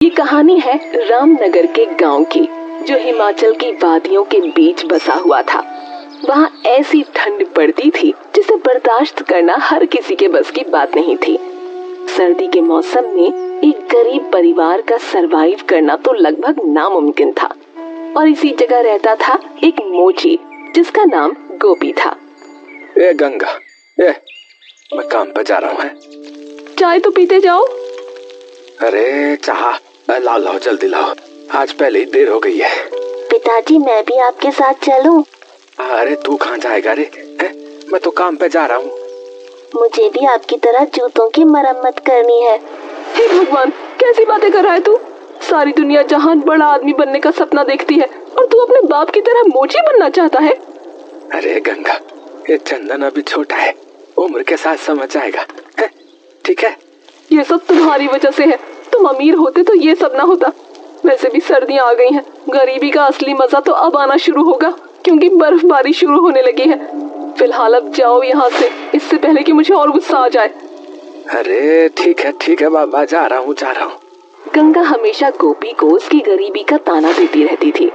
ये कहानी है रामनगर के गांव की, जो हिमाचल की वादियों के बीच बसा हुआ था। वहाँ ऐसी ठंड पड़ती थी जिसे बर्दाश्त करना हर किसी के बस की बात नहीं थी। सर्दी के मौसम में एक गरीब परिवार का सरवाइव करना तो लगभग नामुमकिन था। और इसी जगह रहता था एक मोची, जिसका नाम गोपी था। ए गंगा, मैं काम पे जा रहा हूँ। चाय तो पीते जाओ। अरे चाह लाओ जल्दी लाओ, आज पहले ही देर हो गई है। पिताजी मैं भी आपके साथ चलूं? अरे तू कहाँ जाएगा रे? मैं तो काम पे जा रहा हूँ। मुझे भी आपकी तरह जूतों की मरम्मत करनी है। हे भगवान, कैसी बातें कर रहा है तू? सारी दुनिया जहां बड़ा आदमी बनने का सपना देखती है और तू अपने बाप की तरह मोची बनना चाहता है। अरे गंगा, ये चंदन अभी छोटा है, उम्र के साथ समझ आएगा, ठीक है? ये सब तुम्हारी वजह से है। तुम अमीर होते तो ये सब ना होता। वैसे भी सर्दियाँ आ गई हैं। गरीबी का असली मजा तो अब आना शुरू होगा, क्योंकि बर्फबारी शुरू होने लगी है। फिलहाल अब जाओ यहाँ से, इससे पहले कि मुझे और गुस्सा आ जाए। अरे ठीक है बाबा, जा रहा हूँ। गंगा हमेशा गोपी को उसकी गरीबी का ताना देती रहती थी,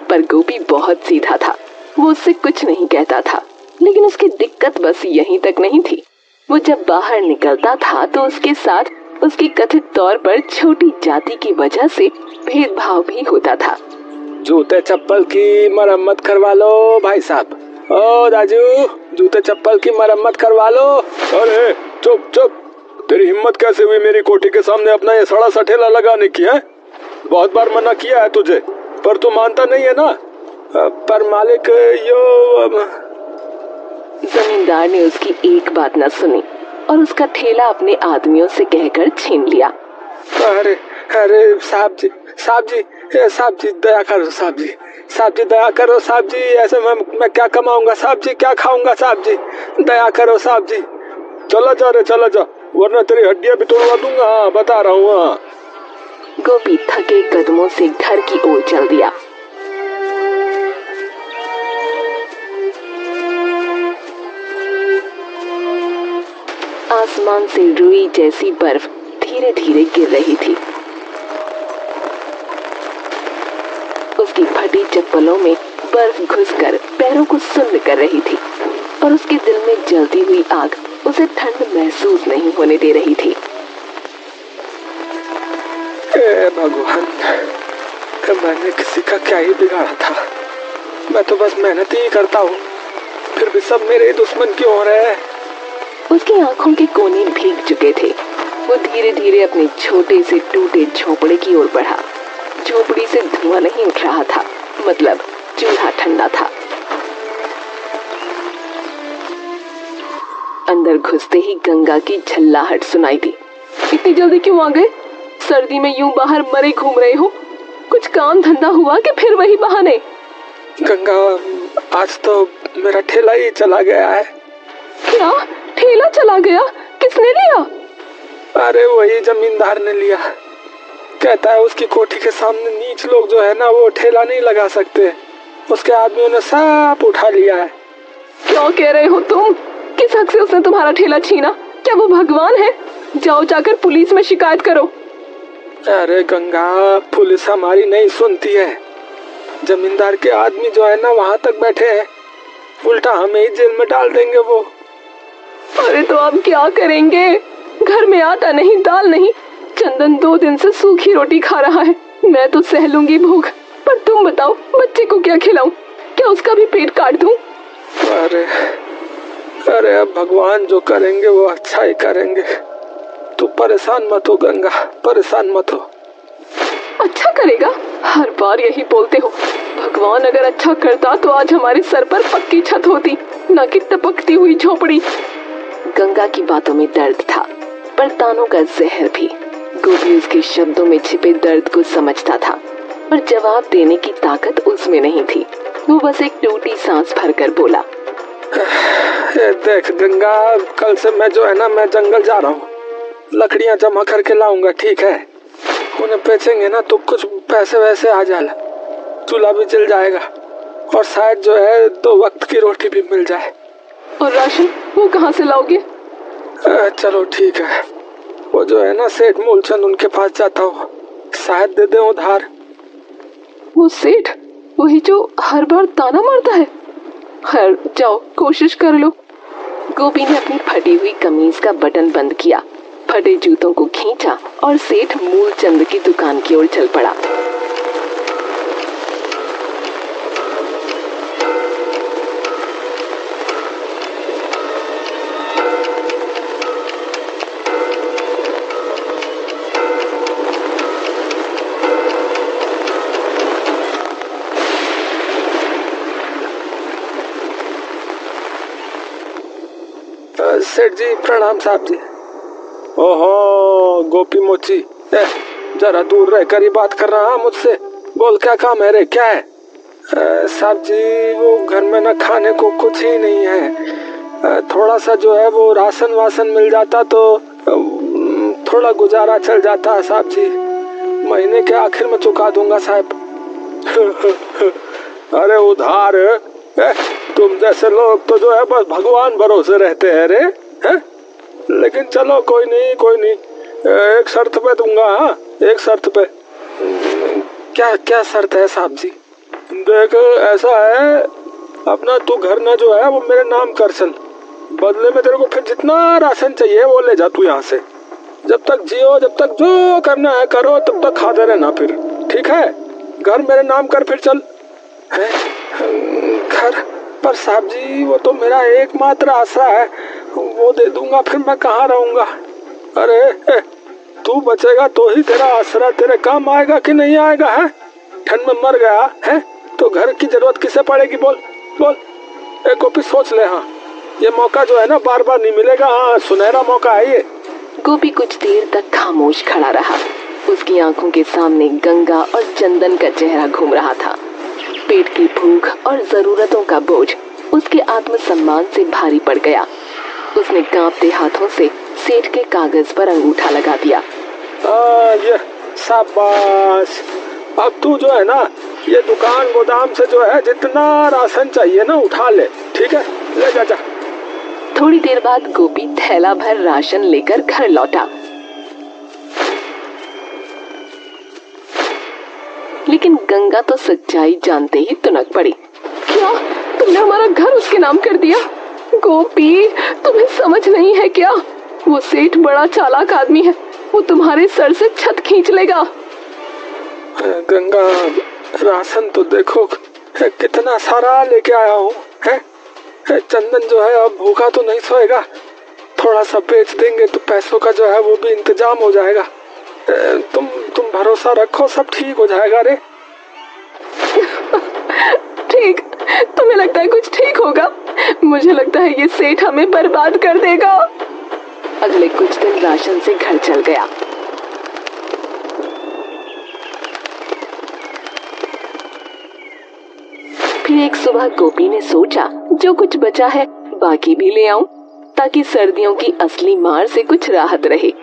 पर गोपी बहुत सीधा था। वो उससे कुछ नहीं कहता था, लेकिन उसकी दिक्कत बस यहीं तक नहीं थी। वो जब बाहर निकलता था तो उसके साथ उसकी कथित तौर पर छोटी जाति की वजह से भेदभाव भी होता था। जूते चप्पल की मरम्मत करवा लो भाई साहब। ओ राजू, जूते चप्पल की मरम्मत करवा लो। अरे चुप, तेरी हिम्मत कैसे हुई मेरी कोठी के सामने अपना ये सड़ा सा ठेला लगाने की? है बहुत बार मना किया है तुझे, पर तू मानता नहीं है ना। पर मालिक जमींदार ने उसकी एक बात न सुनी और उसका ठेला अपने आदमियों से कहकर छीन लिया। अरे साहब जी दया करो साहब जी दया करो साहब जी। ऐसे मैं क्या कमाऊंगा साहब जी, क्या खाऊंगा साहब जी? दया करो साहब जी। चला जा, वरना तेरी हड्डियां भी तोड़वा दूंगा। हाँ बता रहा हूँ। हाँ। गोपी थके कदमों से घर की ओर चल दिया। आसमान से रुई जैसी बर्फ धीरे धीरे गिर रही थी। उसकी फटी चप्पलों में बर्फ घुसकर पैरों को सुन्न कर रही थी और उसके दिल में जलती हुई आग उसे ठंड महसूस नहीं होने दे रही थी। हे भगवान, मैंने किसी का क्या ही बिगाड़ा था? मैं तो बस मेहनत ही करता हूँ, फिर भी सब मेरे दुश्मन क्यों हो रहे हैं? उसकी आंखों के कोने भीग चुके थे। वो धीरे धीरे अपने छोटे से टूटे झोपड़े की ओर बढ़ा। झोपड़ी से धुआं नहीं उठ रहा था, मतलब चूल्हा ठंडा था। अंदर घुसते ही गंगा की झल्लाहट सुनाई दी। इतनी जल्दी क्यों आ गए? सर्दी में यूं बाहर मरे घूम रहे हो? कुछ काम धंधा हुआ कि फिर वही बहाने? गंगा, आज तो मेरा ठेला ही चला गया है। क्या? ठेला चला गया? किसने लिया? अरे वही जमींदार ने लिया। कहता है उसकी कोठी के सामने नीच लोग जो है ना, वो ठेला नहीं लगा सकते। उसके आदमियों ने सब उठा लिया है। क्या कह रहे हो तुम? किस हक से उसने तुम्हारा ठेला छीना? क्या वो भगवान है? जाओ जाकर पुलिस में शिकायत करो। अरे गंगा, पुलिस हमारी नहीं सुनती है। जमींदार के आदमी जो है ना वहाँ तक बैठे हैं, उल्टा हमें ही जेल में डाल देंगे वो। अरे तो अब क्या करेंगे? घर में आटा नहीं, दाल नहीं। चंदन 2 दिन से सूखी रोटी खा रहा है। मैं तो सह लूंगी भूख, पर तुम बताओ, बच्चे को क्या खिलाऊं? क्या उसका भी पेट काट दूं? अरे अब भगवान जो करेंगे वो अच्छा ही करेंगे। तू परेशान मत हो गंगा, परेशान मत हो। अच्छा करेगा? हर बार यही बोलते हो। भगवान अगर अच्छा करता तो आज हमारे सर पर पक्की छत होती, न कि टपकती हुई झोपड़ी। गंगा की बातों में दर्द था, पर तानों का जहर भी। गोपी उसके शब्दों में छिपे दर्द को समझता था, पर जवाब देने की ताकत उसमें नहीं थी। वो बस एक टूटी सांस भरकर बोला, देख गंगा, कल से मैं जो है ना, मैं जंगल जा रहा हूँ। लकड़ियाँ जमा करके लाऊंगा, ठीक है? उन्हें बेचेंगे ना तो कुछ पैसे वैसे आ जाएगा, चूल्हा भी जल जाएगा और शायद जो है 2 वक्त की रोटी भी मिल जाए। और राशन वो कहाँ से लाओगे? चलो ठीक है, वो जो है ना सेठ मूलचंद, उनके पास जाता हूँ, शायद दे दे उधार। वो सेठ वही जो हर बार ताना मारता है? खैर जाओ कोशिश कर लो। गोपी ने अपनी फटी हुई कमीज का बटन बंद किया, फटे जूतों को खींचा और सेठ मूलचंद की दुकान की ओर चल पड़ा। सेठ जी प्रणाम साहब जी। ओहो गोपी मोची, जरा दूर रहकर ही बात कर रहा मुझसे। बोल क्या काम है रे, क्या है? साहब जी वो घर में ना खाने को कुछ ही नहीं है, थोड़ा सा जो है वो राशन वासन मिल जाता तो थोड़ा गुजारा चल जाता है साहब जी। महीने के आखिर में चुका दूंगा साहब। अरे उधार तुम जैसे लोग तो जो है बस भगवान भरोसे रहते हैं रे, हैं? लेकिन चलो कोई नहीं कोई नहीं, एक शर्त पे दूंगा। हाँ एक शर्त पे। क्या क्या शर्त है साहब जी? देख ऐसा है, अपना तू घर ना जो है वो मेरे नाम कर चल, बदले में तेरे को फिर जितना राशन चाहिए वो ले जा तू यहाँ से। जब तक जियो, जब तक जो करना है करो, तब तक खाते रहना फिर, ठीक है? घर मेरे नाम कर फिर चल। है घर पर साहब जी वो तो मेरा एकमात्र आसरा है, वो दे दूंगा फिर मैं कहाँ रहूंगा? अरे तू बचेगा तो ही तेरा आसरा तेरे काम आएगा कि नहीं आएगा? है ठंड में मर गया है तो घर की जरूरत किसे पड़ेगी? बोल बोल। एक गोपी सोच ले, हाँ ये मौका जो है ना बार बार नहीं मिलेगा। हाँ सुनहरा मौका है ये। गोपी कुछ देर तक खामोश खड़ा रहा। उसकी आंखों के सामने गंगा और चंदन का चेहरा घूम रहा था। पेट की भूख और जरूरतों का बोझ उसके आत्मसम्मान से भारी पड़ गया। उसने कांपते हाथों से सेठ के कागज पर अंगूठा लगा दिया। ये शाबाश। अब तू जो है ना ये दुकान गोदाम से जो है जितना राशन चाहिए ना उठा ले, ठीक है? ले जा जा। थोड़ी देर बाद गोपी थैला भर राशन लेकर घर लौटा, लेकिन गंगा तो सच्चाई जानते ही तुनक पड़ी। क्या तुमने हमारा घर उसके नाम कर दिया? गोपी तुम्हें समझ नहीं है क्या? वो सेठ बड़ा चालाक आदमी है, वो तुम्हारे सर से छत खींच लेगा। गंगा राशन तो देखो कितना सारा लेके आया हूँ। है चंदन जो है अब भूखा तो नहीं सोएगा, थोड़ा सा बेच देंगे तो पैसों का जो है वो भी इंतजाम हो जाएगा। तुम भरोसा रखो सब ठीक हो जाएगा रे। ठीक? तुम्हें लगता है कुछ ठीक होगा? मुझे लगता है ये सेठ हमें बर्बाद कर देगा। अगले कुछ दिन राशन से घर चल गया। फिर एक सुबह गोपी ने सोचा जो कुछ बचा है बाकी भी ले आऊं, ताकि सर्दियों की असली मार से कुछ राहत रहे।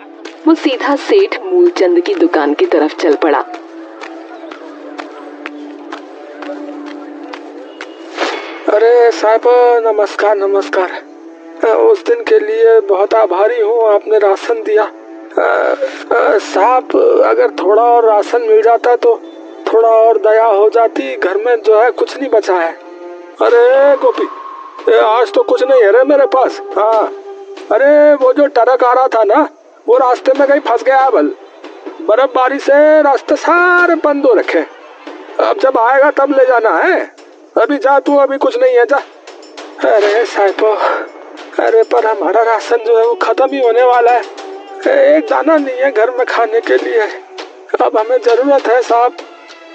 वो सीधा सेठ मूलचंद की दुकान की तरफ चल पड़ा। अरे साहब नमस्कार नमस्कार। उस दिन के लिए बहुत आभारी हूँ, आपने राशन दिया। साहब अगर थोड़ा और राशन मिल जाता तो थोड़ा और दया हो जाती, घर में जो है कुछ नहीं बचा है। अरे गोपी आज तो कुछ नहीं है रे मेरे पास। हाँ अरे वो जो ट्रक आ रहा था ना वो रास्ते में कहीं फंस गया है। बर्फबारी से रास्ते सारे बंद हो रखे, अब जब आएगा तब ले जाना है। अभी जा तू, अभी कुछ नहीं है, जा। अरे साहिबो, अरे पर हमारा राशन जो है वो खत्म ही होने वाला है, एक दाना नहीं है घर में खाने के लिए, अब हमें जरूरत है साहब।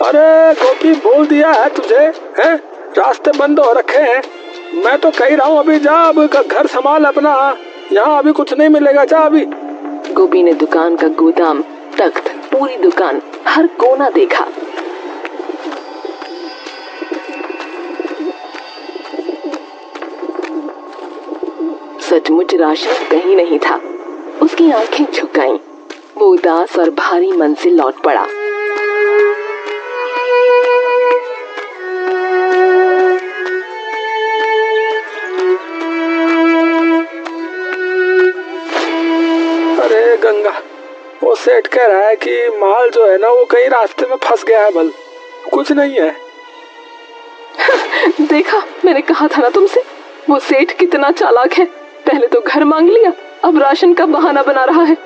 अरे गोपी बोल दिया है तुझे, है रास्ते बंद हो रखे हैं, मैं तो कह रहा हूँ अभी जा, अब घर संभाल अपना, यहाँ अभी कुछ नहीं मिलेगा, जा अभी। गोपी ने दुकान का गोदाम, तख्त, पूरी दुकान, हर कोना देखा। सचमुच राशन कहीं नहीं था। उसकी आंखें झुक गईं। वो उदास और भारी मन से लौट पड़ा। अरे गंगा, वो सेठ कह रहा है कि माल जो है ना वो कहीं रास्ते में फंस गया है। बल कुछ नहीं है। देखा, मैंने कहा था ना तुमसे, वो सेठ कितना चालाक है। पहले तो घर मांग लिया, अब राशन का बहाना बना रहा है।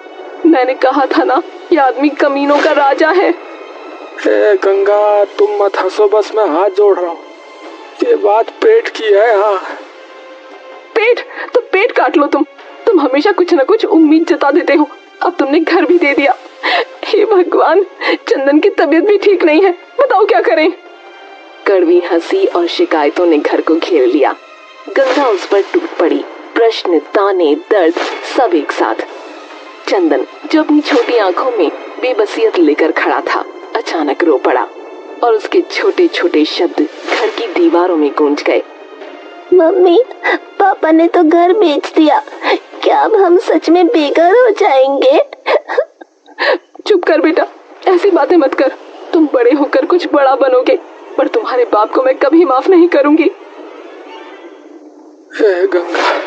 मैंने कहा था ना, ये आदमी कमीनों का राजा है। गंगा तुम मत हंसो, बस मैं हाथ जोड़ रहा हूँ। ये बात पेट की है। हाँ, पेट तो पेट काट लो। तुम हमेशा कुछ न कुछ उम्मीद जता देते हो। अब तुमने घर भी दे दिया। हे भगवान, चंदन की तबीयत भी ठीक नहीं है, बताओ क्या करें। कड़वी हंसी और शिकायतों ने घर को घेर लिया। गंगा उस पर टूट पड़ी, प्रश्न, ताने, दर्द सब एक साथ। चंदन, जो अपनी छोटी आंखों में बेबसियत लेकर खड़ा था, अचानक रो पड़ा और उसके छोटे छोटे शब्द घर की दीवारों में गूंज गए। मम्मी, पापा ने तो घर बेच दिया। क्या अब हम सच में बेघर हो जाएंगे? चुप कर बेटा, ऐसी बातें मत कर। तुम बड़े होकर कुछ बड़ा बनोगे, पर तुम्हारे बाप को मैं कभी माफ नहीं करूंगी। गंगा,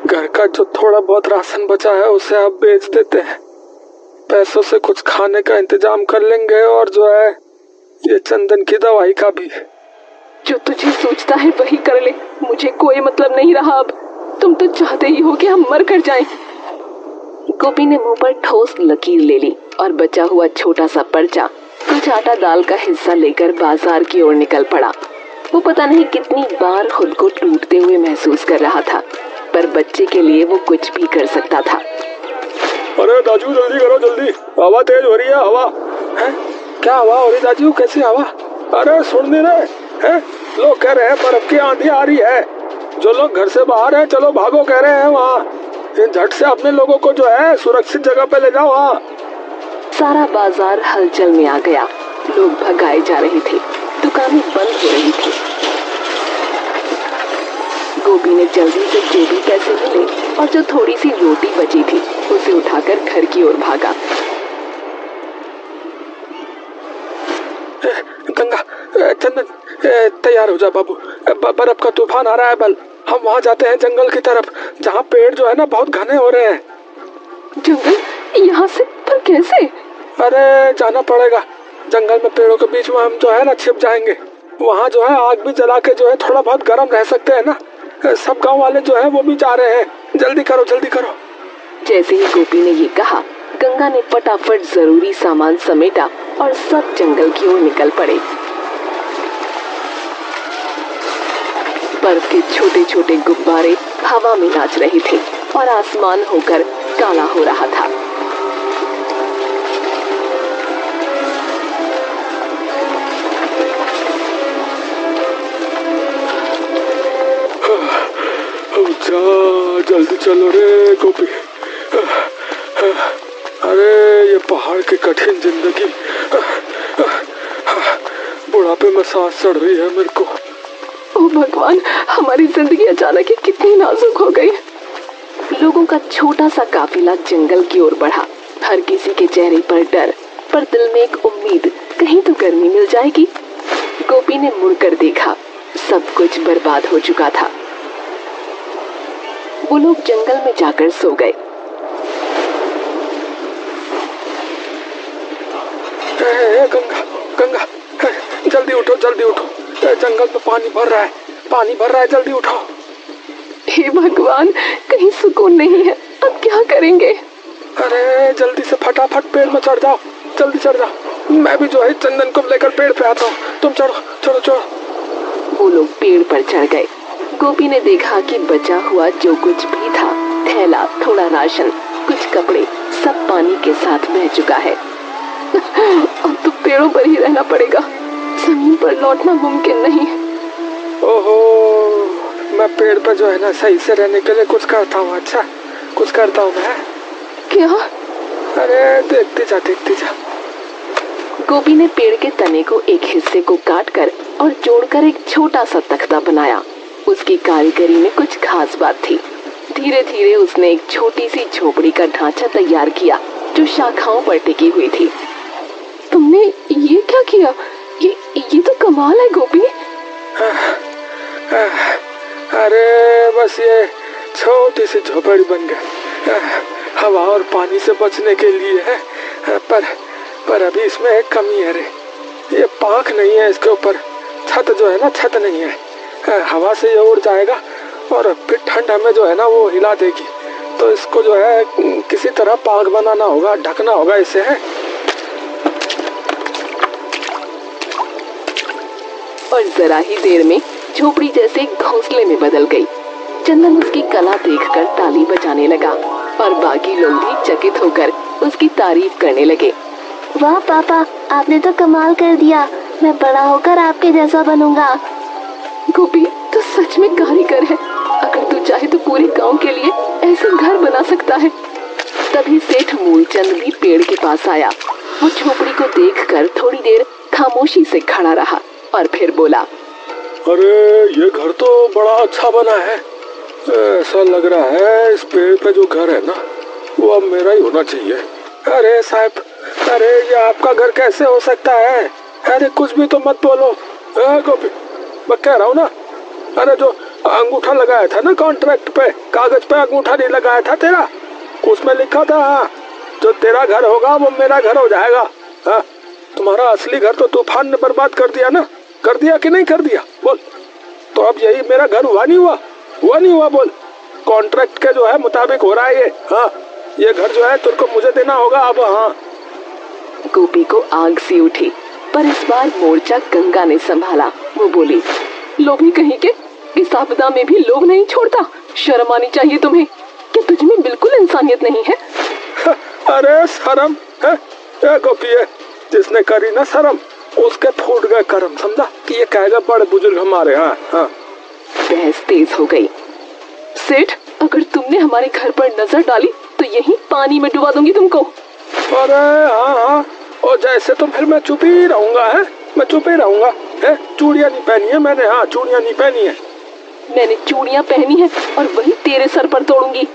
घर का जो थोड़ा बहुत राशन बचा है उसे आप बेच देते हैं, पैसों से कुछ खाने का इंतजाम कर लेंगे, और जो है ये चंदन की दवाई का भी। जो तुझे सोचता है वही कर ले, मुझे कोई मतलब नहीं रहा अब। तुम तो चाहते ही हो कि हम मर कर जाएं। गोपी ने मुंह पर ठोस लकीर ले ली और बचा हुआ छोटा सा पर्चा, कुछ आटा दाल का हिस्सा लेकर बाजार की ओर निकल पड़ा। वो पता नहीं कितनी बार खुद को टूटते हुए महसूस कर रहा था, पर बच्चे के लिए वो कुछ भी कर सकता था। अरे दाजू जल्दी करो, जल्दी, हवा तेज हो रही है। हवा है? क्या हवा हो रही दाजू? कैसी हवा? अरे सुन नहीं रहे हैं? लोग कह रहे हैं बर्फ की आंधी आ रही है। जो लोग घर से बाहर हैं, चलो भागो कह रहे हैं वहाँ। झट से अपने लोगों को जो है सुरक्षित जगह पे ले जाओ। वहाँ सारा बाजार हलचल में आ गया। लोग भगाए जा रहे थे, दुकानें बंद हो रही थी। गोपी ने जल्दी से जो भी पैसे मिले और जो थोड़ी सी रोटी बची थी उसे उठाकर घर की ओर भागा। गंगा, चंदन, तैयार हो जा बाबू, बर्फ का तूफान आ रहा है। बल हम वहाँ जाते हैं जंगल की तरफ, जहाँ पेड़ जो है ना बहुत घने हो रहे हैं। जंगल? यहाँ से? पर कैसे? अरे जाना पड़ेगा, जंगल में पेड़ों के बीच में हम जो है ना छिप जाएंगे। वहाँ जो है आग भी जला के जो है थोड़ा बहुत गर्म रह सकते हैं ना। सब गांव वाले जो है वो भी जा रहे हैं। जल्दी करो, जल्दी करो। जैसे ही गोपी ने ये कहा, गंगा ने फटाफट जरूरी सामान समेटा और सब जंगल की ओर निकल पड़े। बर्फ के छोटे छोटे गुब्बारे हवा में नाच रहे थे और आसमान होकर काला हो रहा था। जा, जल्दी चलो रे गोपी। अरे ये पहाड़ की कठिन जिंदगी, बुढ़ापे में सांस चढ़ रही है मेरे को। ओ भगवान, हमारी जिंदगी अचानक ही कितनी नाजुक हो गई। लोगों का छोटा सा काफिला जंगल की ओर बढ़ा। हर किसी के चेहरे पर डर, पर दिल में एक उम्मीद, कहीं तो गर्मी मिल जाएगी। गोपी ने मुड़कर देखा, सब कुछ बर्बाद हो चुका था। वो लोग जंगल में जाकर सो गए। गंगा, गंगा, जल्दी उठो, जल्दी उठो। जंगल में पानी भर रहा है, पानी भर रहा है, जल्दी उठो। हे भगवान, कहीं सुकून नहीं है, अब क्या करेंगे? अरे जल्दी से फटाफट पेड़ में चढ़ जाओ, जल्दी चढ़ जाओ। मैं भी जो है चंदन को लेकर पेड़ पे आता हूँ, तुम चढ़ो, चढ़ो, चढ़ो। वो लोग पेड़ पर चढ़ गए। गोपी ने देखा कि बचा हुआ जो कुछ भी था, थैला, थोड़ा राशन, कुछ कपड़े, सब पानी के साथ बह चुका है। अब तो पेड़ों पर ही रहना पड़ेगा, जमीन पर लौटना मुमकिन नहीं। ओहो, मैं पेड़ पर जो है ना सही से रहने के लिए कुछ करता हूँ। अच्छा, कुछ करता हूँ मैं। क्या? अरे देखती जा, देखती जा। गोपी ने पेड़ के तने को एक हिस्से को काटकर और जोड़कर एक छोटा सा तख्ता बनाया। उसकी कारीगरी में कुछ खास बात थी। धीरे धीरे उसने एक छोटी सी झोपड़ी का ढांचा तैयार किया जो शाखाओं पर टिकी हुई थी। तुमने ये क्या किया? ये तो कमाल है गोपी। अरे बस ये छोटी सी झोपड़ी बन गई, हवा और पानी से बचने के लिए है, पर अभी इसमें एक कमी है रे। ये पाँख नहीं है इसके ऊपर, छत जो है ना छत नहीं है। हवा से ये उड़ जाएगा और फिर ठंड हमें जो है ना वो हिला देगी। तो इसको जो है किसी तरह पाँख बनाना होगा, ढकना होगा इसे है। और जरा ही देर में झोपड़ी जैसे घोंसले में बदल गई। चंदन उसकी कला देखकर ताली बजाने लगा और बाकी लोग भी चकित होकर उसकी तारीफ करने लगे। वाह पापा, आपने तो कमाल कर दिया। मैं बड़ा होकर आपके जैसा बनूंगा। गोपी तो सच में कारीगर है। अगर तू चाहे तो पूरे गांव के लिए ऐसा घर बना सकता है। तभी सेठ मूलचंद भी पेड़ के पास आया। वो झोपड़ी को देखकर थोड़ी देर खामोशी से खड़ा रहा और फिर बोला, अरे ये घर तो बड़ा अच्छा बना है। ऐसा लग रहा है इस पेड़ पे जो घर है ना वो अब मेरा ही होना चाहिए। अरे साहब, अरे ये आपका घर कैसे हो सकता है? अरे कुछ भी तो मत बोलो। गोपी, मैं कह रहा हूँ ना, अरे जो अंगूठा लगाया था ना कॉन्ट्रैक्ट पे, कागज पे अंगूठा नहीं लगाया था तेरा, उसमें लिखा था जो तेरा घर होगा वो मेरा घर हो जाएगा। हाँ, तुम्हारा असली घर तो तूफान ने बर्बाद कर दिया ना, कर दिया कि नहीं कर दिया बोल? तो अब यही मेरा घर हुआ नहीं हुआ? हुआ नहीं हुआ बोल? कॉन्ट्रैक्ट के जो है मुताबिक हो रहा है ये। हाँ, ये घर जो है तुमको मुझे देना होगा अब। हाँ। गोपी को आग सी उठी, पर इस बार मोर्चा गंगा ने संभाला। वो बोली, लोभी कहीं के, इस आपदा में भी लोभ नहीं छोड़ता। शर्म आनी चाहिए तुम्हें। क्या तुझ में बिल्कुल इंसानियत नहीं है? अरे शर्म है गोपी, है जिसने करी ना शर्म उसके फूट गए कर्म। समझा कि ये कहेगा बड़े बुजुर्ग हमारे। हाँ हाँ। बहस तेज हो गई। सेठ, अगर तुमने हमारे घर पर नजर डाली तो यहीं पानी में डुबा दूंगी तुमको। अरे हाँ, और जैसे तो फिर मैं चुप ही रहूंगा। है, मैं चुप ही रहूंगा। है, चूड़ियाँ नहीं पहनी है मैंने। हाँ, चूड़ियाँ नहीं पहनी है मैंने। चूड़ियाँ पहनी है और वही तेरे सर पर तोड़ूंगी।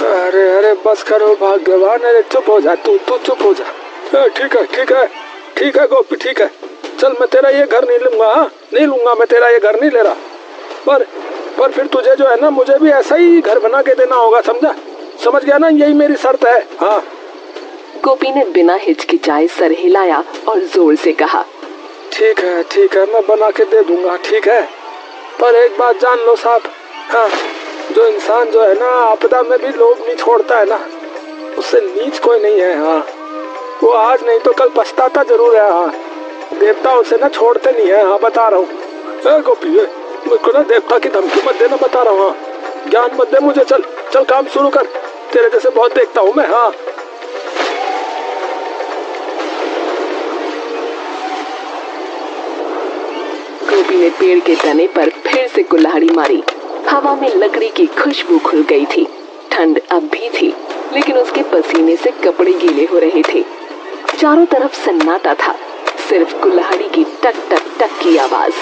अरे अरे बस करो भाग्यवान। अरे चुप हो जा, तू चुप हो जा। ठीक है ठीक है ठीक है गोपी, ठीक है। चल, मैं तेरा ये घर नहीं लूंगा। हाँ, नहीं लूंगा, मैं तेरा ये घर नहीं ले रहा। पर फिर तुझे जो है ना मुझे भी ऐसा ही घर बना के देना होगा। समझा? समझ गया ना? यही मेरी शर्त है। हाँ। गोपी ने बिना हिचकिचाए सर हिलाया और जोर से कहा, ठीक है, मैं बना के दे दूंगा। ठीक है, पर एक बात जान लो साहब। हाँ, जो इंसान जो है ना आपदा में भी लोभ नहीं छोड़ता है ना, उससे नीच कोई नहीं है। हाँ, वो आज नहीं तो कल पछताता जरूर है। हाँ, देवता उसे ना छोड़ते नहीं है। हाँ, बता रहा हूँ। गोपी, मेरे को ना देवता की धमकी मत देना, बता रहा हूँ। हाँ, ज्ञान मत दे मुझे। चल काम शुरू कर, तेरे जैसे बहुत देखता हूँ मैं। हाँ। गोपी ने पेड़ के तने पर फिर से कुल्हाड़ी मारी। हवा में लकड़ी की खुशबू खुल गई थी। ठंड अब भी थी, लेकिन उसके पसीने से कपड़े गीले हो रहे थे। चारों तरफ सन्नाटा था, सिर्फ कुल्हाड़ी की टक टक टक की आवाज।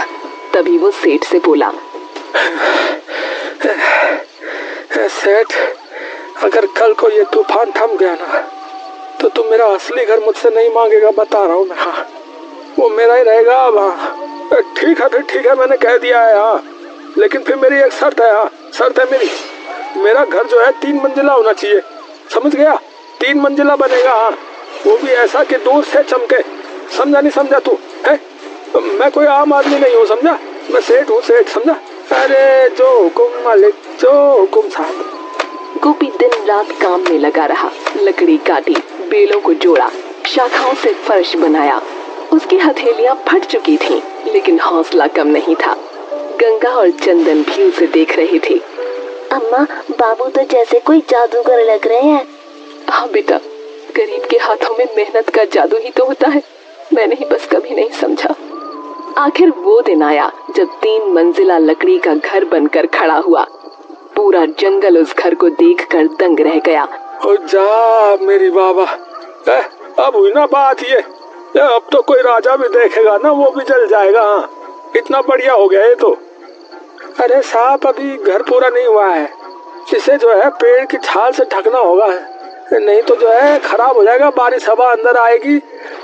तभी वो सेठ से बोला, सेठ, अगर कल को ये तूफान थम गया ना तो तुम मेरा असली घर मुझसे नहीं मांगेगा, बता रहा हूँ मैं। हाँ, वो मेरा ही रहेगा अब। हाँ, ठीक है, फिर ठीक है, मैंने कह दिया है। हाँ, लेकिन फिर मेरी एक शर्त है। हाँ, शर्त है मेरा घर जो है 3 मंजिला होना चाहिए। समझ गया? 3 मंजिला बनेगा। हाँ, वो भी ऐसा कि दूर से चमके। समझा नहीं समझा तू? है, मैं कोई आम आदमी नहीं हूँ। समझा? मैं सेठ हूँ, सेठ। समझा? अरे जो हुकुम मालिक, जो हुकुम साहब। गोपी दिन रात काम में लगा रहा। लकड़ी काटी, बेलों को जोड़ा, शाखाओं से फर्श बनाया। उसकी हथेलियां फट चुकी थीं, लेकिन हौसला कम नहीं था। गंगा और चंदन भी उसे देख रहे थे। अम्मा, बाबू तो जैसे कोई जादूगर लग रहे हैं। हाँ बेटा, गरीब के हाथों में मेहनत का जादू ही तो होता है। मैंने ही बस कभी नहीं समझा। आखिर वो दिन आया जब 3 मंजिला लकड़ी का घर बनकर खड़ा हुआ। पूरा जंगल उस घर को देखकर दंग रह गया। ओ जा मेरी बाबा, अब हुई ना बात ये। अब तो कोई राजा भी देखेगा ना वो भी जल जाएगा। हाँ, इतना बढ़िया हो गया ये तो। अरे साहब, अभी घर पूरा नहीं हुआ है। इसे जो है पेड़ की छाल से ढकना होगा, नहीं तो जो है खराब हो जाएगा। बारिश हवा अंदर आएगी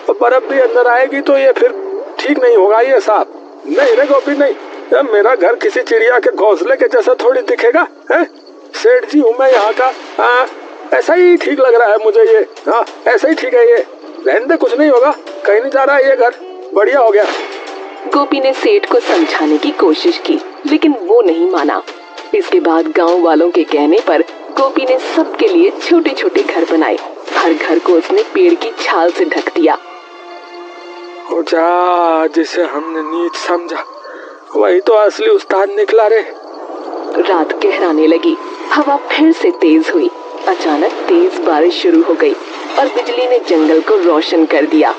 और बर्फ भी अंदर आएगी तो ये फिर ठीक नहीं होगा ये साहब। नहीं रे गोपी, नहीं। मेरा घर किसी चिड़िया के घोंसले के जैसा थोड़ी दिखेगा। है, सेठ जी हूँ मैं यहाँ का। हाँ, ऐसा ही ठीक लग रहा है मुझे ये। हाँ ऐसा ही ठीक है ये, रहने दे, कुछ नहीं होगा, कहीं नहीं जा रहा है ये घर, बढ़िया हो गया। गोपी ने सेठ को समझाने की कोशिश की लेकिन वो नहीं माना। इसके बाद गांव वालों के कहने पर गोपी ने सबके लिए छोटे छोटे घर बनाए। हर घर को उसने पेड़ की छाल से ढक दिया। ओ जा, जिसे हमने नीच समझा वही तो असली उस्ताद निकला रे। रात गहराने लगी, हवा फिर से तेज हुई। अचानक तेज बारिश शुरू हो गई और बिजली ने जंगल को रोशन कर दिया।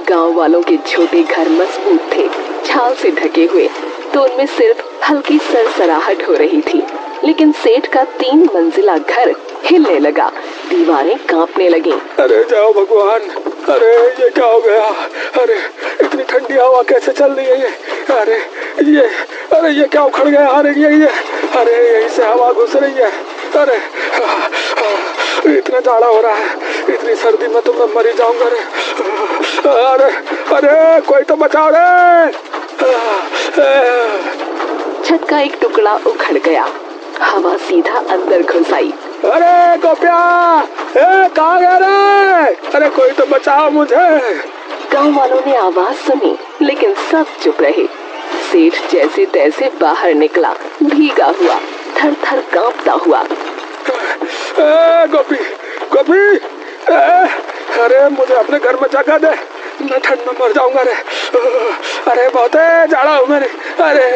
गांव वालों के छोटे घर मजबूत थे, छाल से ढके हुए, तो उनमें सिर्फ हल्की सरसराहट हो रही थी। लेकिन सेठ का 3 मंजिला घर हिलने लगा, दीवारें कांपने लगी। अरे जाओ भगवान, अरे ये क्या हो गया? अरे इतनी ठंडी हवा कैसे चल रही है ये? अरे ये क्या उखड़ गया? अरे यहीं से हवा घुस रही है। अरे इतना जाड़ा हो रहा है, इतनी सर्दी में तो मैं मर ही जाऊंगा रे। अरे कोई तो बचाओ रे। छत का एक टुकड़ा उखड़ गया, हवा सीधा अंदर घुस आई। अरे गोपिया, कहाँ गया रे? अरे कोई तो बचाओ मुझे। गांव वालों ने आवाज सुनी लेकिन सब चुप रहे। सेठ जैसे तैसे बाहर निकला, भीगा हुआ, थर थर कांपता हुआ। गोपी, अरे मुझे अपने घर में जगह दे, मैं ठंड में मर जाऊंगा रे। अरे बहुत जाड़ा हूँ मेरे। अरे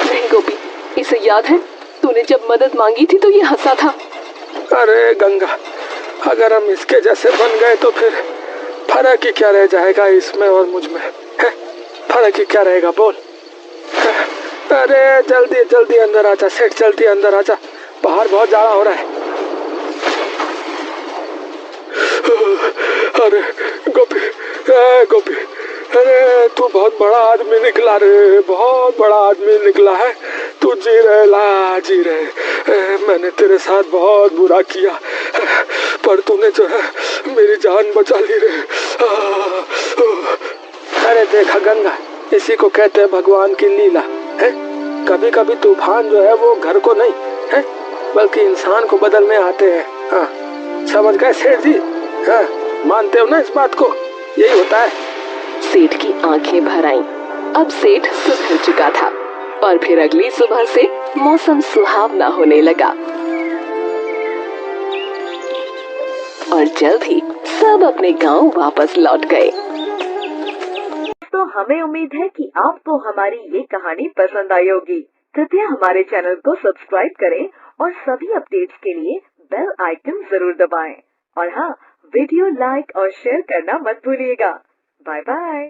नहीं गोपी, इसे याद है तूने जब मदद मांगी थी तो ये हंसा था। अरे गंगा, अगर हम इसके जैसे बन गए तो फिर फर्क ही क्या रह जाएगा इसमें और मुझ में? फर्क ही क्या रहेगा बोल? अरे जल्दी अंदर आजा सेठ, जल्दी अंदर आजा, बाहर बहुत जाड़ा हो रहा है। अरे गोपी, अरे तू बहुत बड़ा आदमी निकला रे, बहुत बड़ा आदमी निकला है तू। जी रहे, मैंने तेरे साथ बहुत बुरा किया, पर तूने जो है मेरी जान बचा ली रे। अरे देखा गंगा, इसी को कहते हैं भगवान की लीला है। कभी कभी तूफान जो है वो घर को नहीं है बल्कि इंसान को बदलने आते हैं। हाँ समझ गए सेठ जी? हाँ मानते हो ना इस बात को? यही होता है। सेठ की आंखें भर आईं। अब सेठ सुधर चुका था और फिर अगली सुबह से मौसम सुहावना होने लगा और जल्द ही सब अपने गांव वापस लौट गए। तो हमें उम्मीद है कि आपको हमारी ये कहानी पसंद आई होगी। कृपया हमारे चैनल को सब्सक्राइब करें और सभी अपडेट्स के लिए बेल आइकन जरूर दबाएं। और हाँ, वीडियो लाइक और शेयर करना मत भूलिएगा। Bye bye.